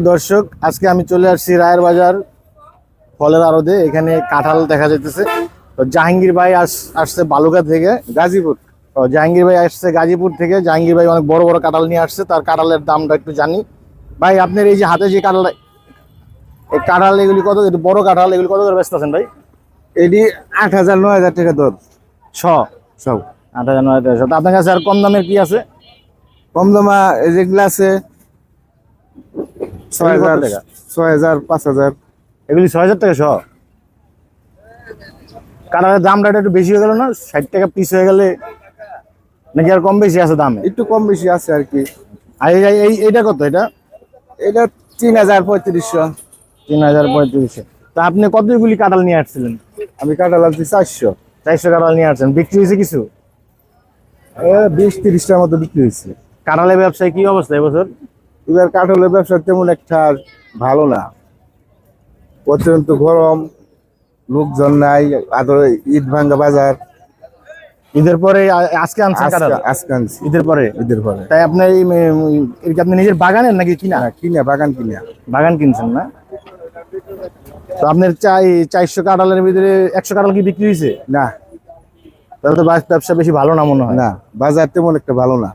দর্শক, আজকে আমি চলে আসছি রায়ের বাজার ফলের আড়তে। এখানে কাঁঠাল দেখা যাইতেছে। তো জাহাঙ্গীর ভাই আসছে বালুকা থেকে, গাজীপুর। তো জাহাঙ্গীর ভাই আসছে গাজীপুর থেকে। জাহাঙ্গীর ভাই অনেক বড় বড় কাঁঠাল নিয়ে আসছে। তার কাঁঠালের দামটা একটু জানি। ভাই, আপনার এই যে হাতে যে কাঁঠাল, এই কাঁঠাল এগুলি কত, একটু বড় কাঁঠাল, এগুলি কত করে বেচতেছেন ভাই? এটি 8,000 9,000 টাকা দর ছ সব। 8,000 9,000। তো আপনার কাছে আর কম দামের কি আছে? কম দামা যেগুলো আছে এগুলি কত 6,000 টাকা? 6,000 5,000। এগুলি 6,000 টাকা শ। কাঁঠালের দামটা একটু বেশি হয়ে গেল না? 60 টাকা পিস হয়ে গেলে নাকি আর কম বেশি আছে দামে? একটু কম বেশি আছে আর কি। আর এইটা কত? এটা এটা 3,000 3500। 3,035। তা আপনি কতগুলি কাঁঠাল নিয়ে আসছিলেন? আমি কাঁঠাল আনছি 400। 400 কাঁঠাল নিয়ে আসছেন, বিক্রি হয়েছে কিছু? 20-30টার মতো বিক্রি হয়েছে। কাঁঠালের ব্যবসায় কি অবস্থা এবছর? এবার কাঁঠালের ব্যবসা তেমন একটা ভালো না, অত্যন্ত গরম, লোকজন নাই, আদর ঈদ ভাঙ্গা বাজার। ঈদের পরে আজকে আনছেন কাঁঠাল? আজকে আনছি ঈদের পরে? ঈদের পরে। তাই আপনার এই কি আপনি নিজের বাগানের নাকি কিনা? কিনা, বাগান কিনা। বাগান কিনছেন না? তো আপনার 400 কাঁঠালের ভিতরে 100 কাঁঠাল কি বিক্রি হয়েছে? না তাহলে তো ব্যবসা বেশি ভালো না মনে হয়। না, বাজার তেমন একটা ভালো না।